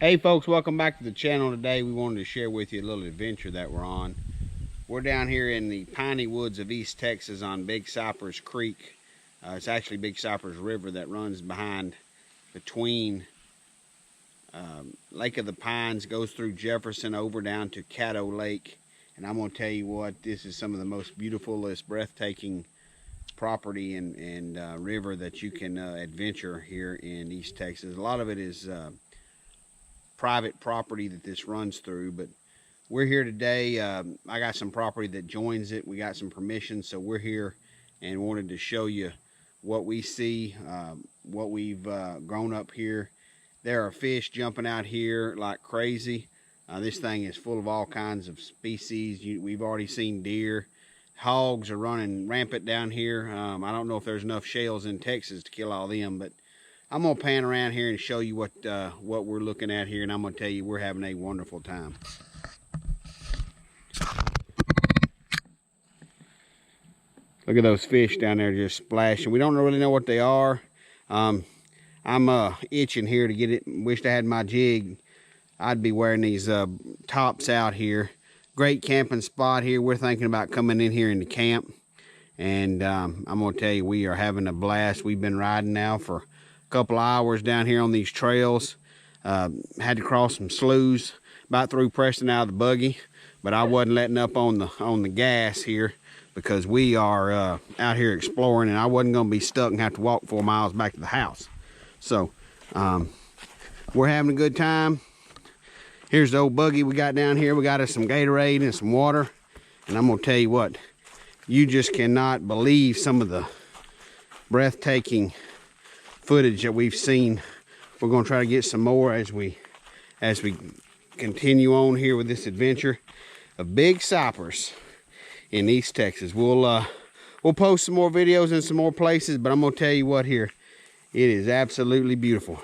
Hey folks, welcome back to the channel. Today we wanted to share with you a little adventure that we're on. We're down here in the piney woods of East Texas on Big Cypress Creek. It's actually Big Cypress River that runs between Lake of the Pines, goes through Jefferson over down to Caddo Lake. And I'm going to tell you what, this is some of the most beautifulest, breathtaking property and river that you can adventure here in East Texas. A lot of it is private property that this runs through, but we're here today. I got some property that joins it. We got some permission, so we're here and wanted to show you what we see, what we've grown up here. There are fish jumping out here like crazy. This thing is full of all kinds of species. We've already seen deer. Hogs are running rampant down here. I don't know if there's enough shales in Texas to kill all them, but I'm gonna pan around here and show you what we're looking at here, and I'm gonna tell you we're having a wonderful time. Look at those fish down there just splashing. We don't really know what they are. I'm itching here to get it. Wished I had my jig. I'd be wearing these tops out here. Great camping spot here. We're thinking about coming in here into camp, and I'm gonna tell you we are having a blast. We've been riding now for couple hours down here on these trails. Had to cross some sloughs, about threw Preston out of the buggy, but I wasn't letting up on the gas here because we are out here exploring, and I wasn't going to be stuck and have to walk 4 miles back to the house. So we're having a good time. Here's the old buggy we got down here. We got us some Gatorade and some water, and I'm going to tell you what, you just cannot believe some of the breathtaking footage that we've seen. We're going to try to get some more as we continue on here with this adventure of Big Cypress in East Texas. We'll post some more videos in some more places, but I'm going to tell you what, here it is absolutely beautiful.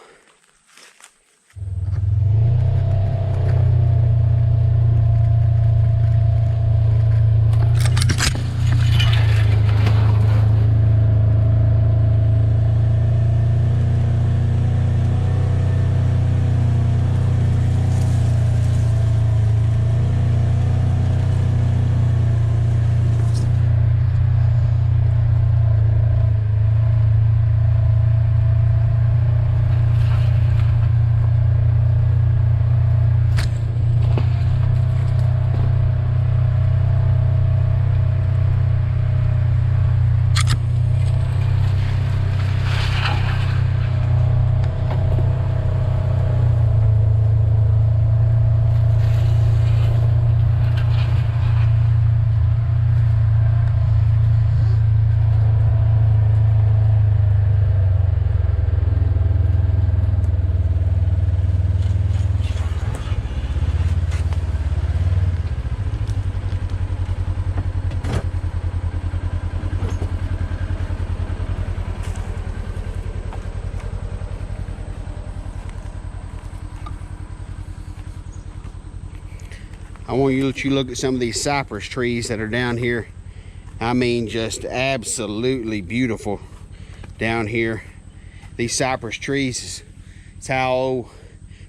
I want to let you look at some of these cypress trees that are down here. I mean, just absolutely beautiful down here. These cypress trees, it's how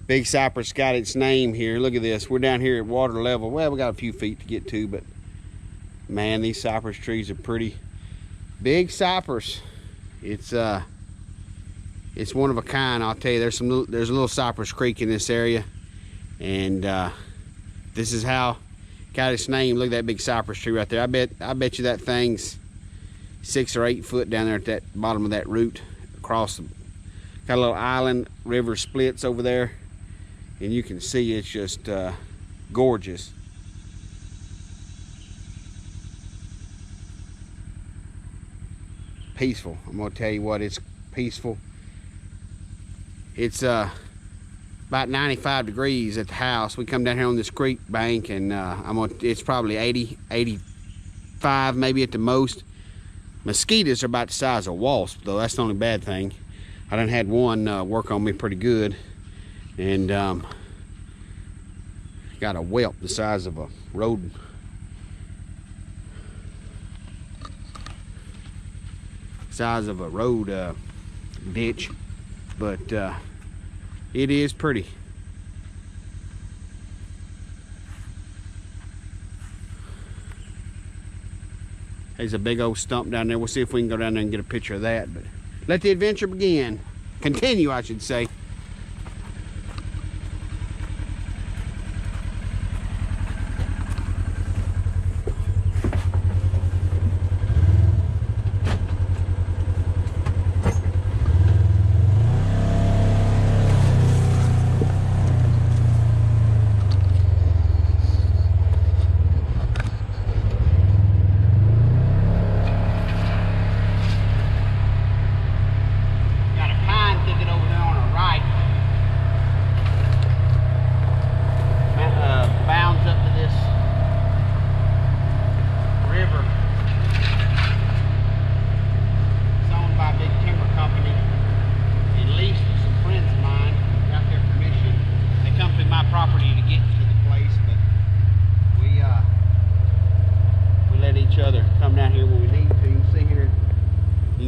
Big Cypress got its name here. Look at this. We're down here at water level. Well, we got a few feet to get to, but man, these cypress trees are pretty. Big Cypress, it's one of a kind. I'll tell you, there's a little Cypress Creek in this area, and this is how it got its name. Look at that big cypress tree right there. I bet you that thing's 6 or 8 foot down there at that bottom of that root. Across got a little island, river splits over there, and you can see it's just gorgeous. Peaceful. I'm gonna tell you what, it's peaceful. It's about 95 degrees at the house. We come down here on this creek bank, and it's probably 80, 85 maybe at the most. Mosquitoes are about the size of wasps, though. That's the only bad thing. I done had one work on me pretty good, and got a whelp the size of a road ditch, but it is pretty. There's a big old stump down there. We'll see if we can go down there and get a picture of that. But let the adventure begin. Continue, I should say.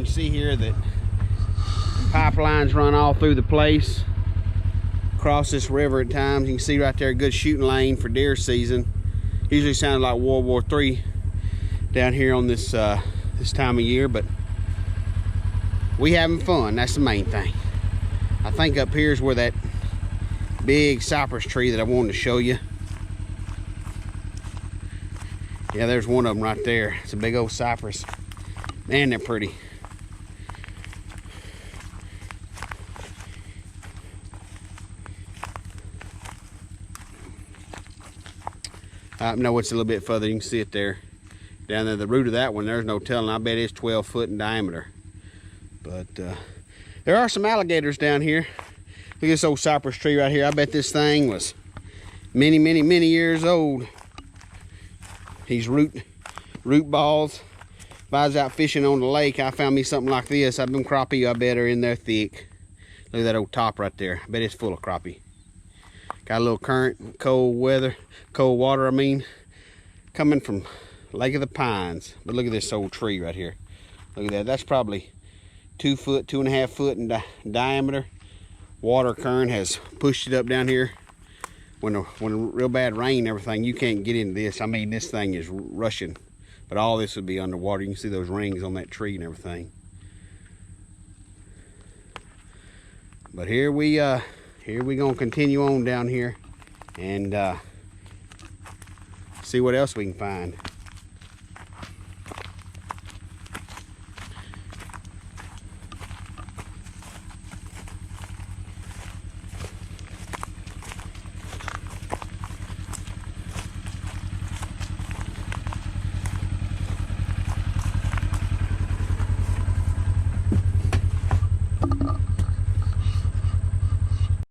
See here that pipelines run all through the place, across this river at times. You can see right there a good shooting lane for deer season. Usually sounds like World War III down here on this this time of year, but we having fun. That's the main thing. I think up here is where that big cypress tree that I wanted to show you. Yeah, there's one of them right there. It's a big old cypress. Man, they're pretty. I know it's a little bit further. You can see it there. Down there, the root of that one, there's no telling. I bet it's 12 foot in diameter. But there are some alligators down here. Look at this old cypress tree right here. I bet this thing was many, many, many years old. These root balls. If I was out fishing on the lake, I found me something like this. I've been crappie, I bet, are in there thick. Look at that old top right there. I bet it's full of crappie. Got a little current, cold water, I mean, coming from Lake of the Pines. But look at this old tree right here. Look at that. That's probably 2 foot, 2.5 foot in diameter. Water current has pushed it up down here. When a real bad rain and everything, you can't get into this. I mean, this thing is rushing. But all this would be underwater. You can see those rings on that tree and everything. But here we gonna continue on down here and see what else we can find.